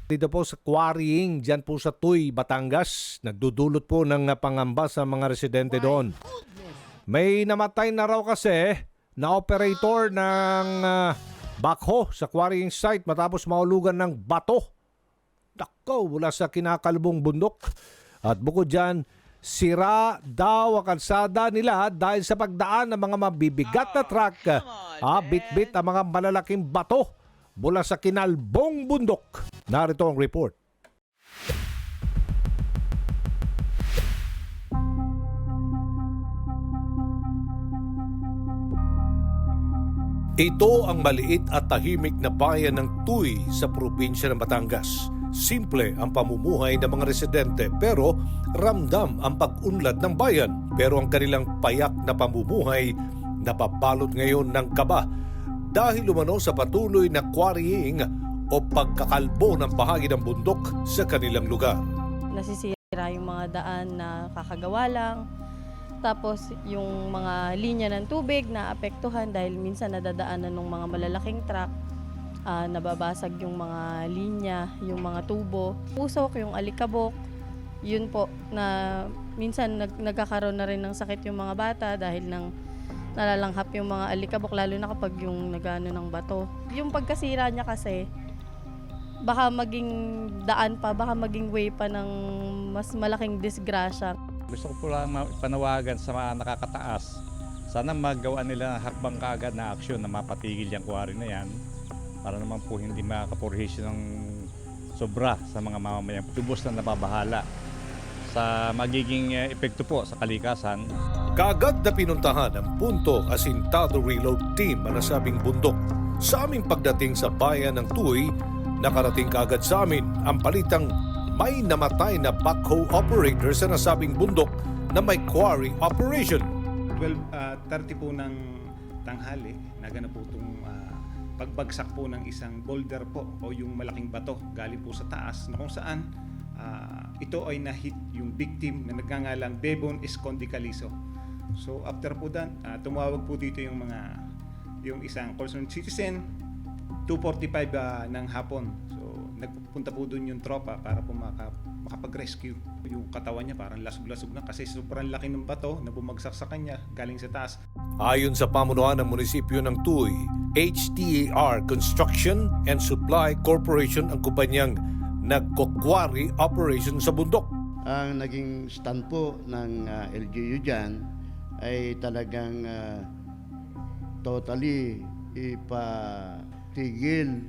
Dito po sa quarrying, dyan po sa Tuy, Batangas, nagdudulot po ng pangamba sa mga residente doon. May namatay na raw kasi na operator ng backhoe sa quarrying site matapos mahulugan ng bato. Nako, mula sa kinakalbong bundok. At bukod dyan, sira daw ang kalsada nila dahil sa pagdaan ng mga mabibigat na truck. Bit-bit ang mga malalaking bato mula sa kinalbong bundok. Narito ang report. Ito ang maliit at tahimik na bayan ng Tuy sa probinsya ng Batangas. Simple ang pamumuhay ng mga residente pero ramdam ang pag-unlad ng bayan. Pero ang kanilang payak na pamumuhay napabalot ngayon ng kaba dahil umano sa patuloy na quarrying o pagkakalbo ng bahagi ng bundok sa kanilang lugar. Nasisira yung mga daan na kakagawa lang. Tapos yung mga linya ng tubig na apektuhan dahil minsan nadadaanan ng mga malalaking truck. Nababasag yung mga linya, yung mga tubo. Pusok, yung alikabok. Yun po na minsan nagkakaroon na rin ng sakit yung mga bata dahil nalalanghap yung mga alikabok lalo na kapag yung nagano ng bato. Yung pagkasira niya kasi baka maging daan pa, baka maging way pa ng mas malaking disgrasya. Gusto ko po lang panawagan sa mga nakakataas. Sana magawa nila hakbang kaagad na aksyon na mapatigil yung quarry na yan para naman po hindi makapurhisyo ng sobra sa mga mamamayang tubos na nababahala sa magiging epekto po sa kalikasan. Kaagad na pinuntahan ang Punto Asintado Reload Team ang nasabing bundok. Sa aming pagdating sa bayan ng Tuy, nakarating kaagad sa amin ang palitang may namatay na backhoe operator sa nasabing bundok na may quarry operation. 12:30 po ng tanghali, naganap po itong pagbagsak po ng isang boulder po o yung malaking bato galing po sa taas na kung saan ito ay na-hit yung victim na nagngangalang Bebon Escondicalizo. So after po that, tumawag po dito yung isang concerned citizen, 2:45 ng hapon. So nagpupunta po doon yung tropa para po makapag-rescue. Yung katawan niya parang lasog-lasog na kasi sobrang laki ng bato na bumagsak sa kanya galing sa taas. Ayon sa pamunuan ng munisipyo ng Tuy, HTAR Construction and Supply Corporation ang kumpanyang nagko-quarry operation sa bundok. Ang naging stand po ng LGU dyan ay talagang totally ipatigil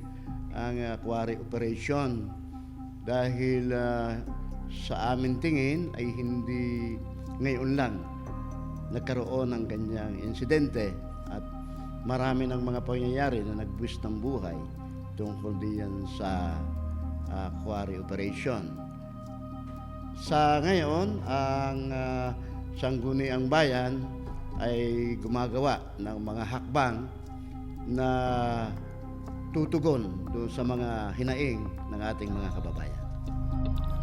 ang quarry operation dahil sa aming tingin ay hindi ngayon lang nagkaroon ng ganyang insidente at marami ng mga pangyayari na nagbuwis ng buhay tungkol diyan sa quarry operation. Sa ngayon, ang Sangguniang Bayan ay gumagawa ng mga hakbang na tutugon doon sa mga hinaing ng ating mga kababayan.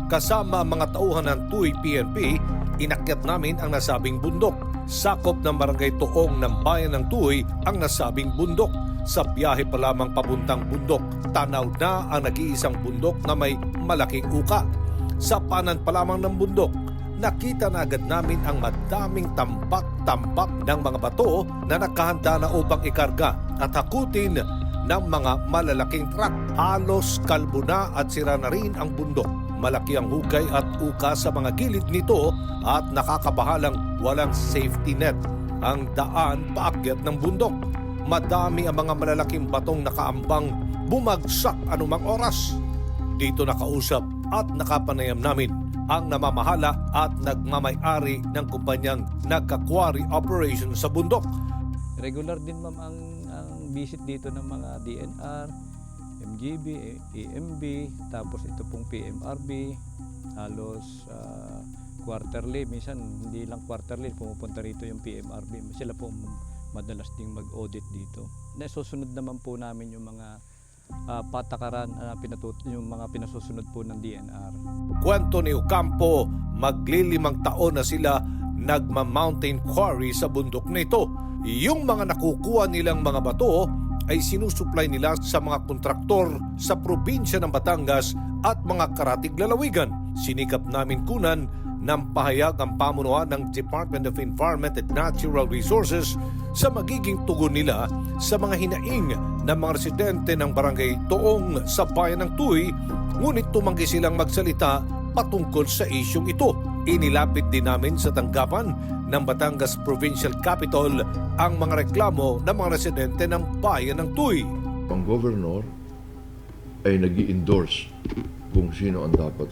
Kasama ang mga tauhan ng Tuy PNP, inakyat namin ang nasabing bundok. Sakop ng barangay Tuong ng bayan ng Tuy ang nasabing bundok. Sa biyahe pa lamang papuntang bundok, tanaw na ang nag-iisang bundok na may malaking uka. Sa panan pa lamang ng bundok, nakita na agad namin ang madaming tambak-tambak ng mga bato na nakahanda na upang ikarga at hakutin ng mga malalaking truck. Halos kalbo na at sira na rin ang bundok. Malaki ang hukay at uka sa mga gilid nito at nakakabahalang walang safety net ang daan paakyat ng bundok. Madami ang mga malalaking batong nakaambang bumagsak anumang oras. Dito nakausap at nakapanayam namin ang namamahala at nagmamay-ari ng kumpanyang nagka-quarry operation sa bundok. Regular din ma'am ang visit dito ng mga DNR, MGB, EMB, tapos ito pong PMRB, halos quarterly, minsan hindi lang quarterly, pumupunta rito yung PMRB. Sila po madalas ding mag-audit dito. Nasusunod naman po namin yung mga patakaran, yung mga pinasusunod po ng DNR. Kwento ni Ocampo, maglilimang taon na sila nagma-mountain quarry sa bundok na ito. Yung mga nakukuha nilang mga bato ay sinusupply nila sa mga kontraktor sa probinsya ng Batangas at mga karatig lalawigan. Sinikap namin kunan ng pahayag ang pamunuan ng Department of Environment and Natural Resources sa magiging tugon nila sa mga hinaing ng mga residente ng barangay Toong sa bayan ng Tuy, ngunit tumanggi silang magsalita patungkol sa isyong ito. Inilapit din namin sa tanggapan ng Batangas Provincial Capital ang mga reklamo ng mga residente ng bayan ng Tuy. Ang governor ay nag-i-endorse kung sino ang dapat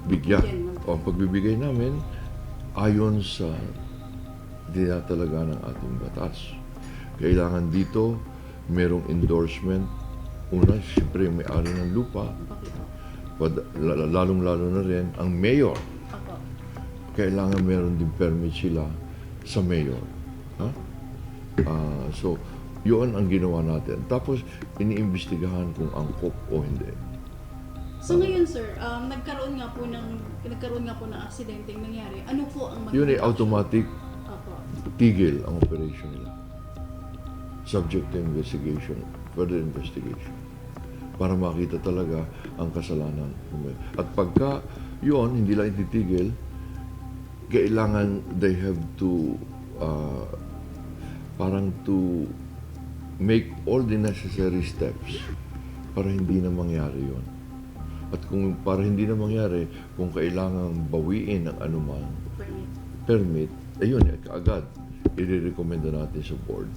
bigyan. O ang pagbibigay namin ayon sa dinatalaga ng ating batas. Kailangan dito merong endorsement. Una, siyempre may-ari ng lupa. Lalong-lalo na rin ang mayor. Kailangan meron din permit sila sa mayor. Ha? So, yun ang ginawa natin. Tapos, iniimbestigahan kung angkop o hindi. So ngayon sir, nagkaroon nga po ng aksidenteng nangyari. Ano po ang Yun ay automatic Opo. tigil ang operation nila. Subject to investigation, further investigation. Para makita talaga ang kasalanan. At pagka yun, hindi lang ititigil, kailangan they have to parang to make all the necessary steps para hindi na mangyari yun. At kung para hindi na mangyari, kung kailangan bawiin ang anumang permit, ayun, kaagad, i-recommenda natin sa board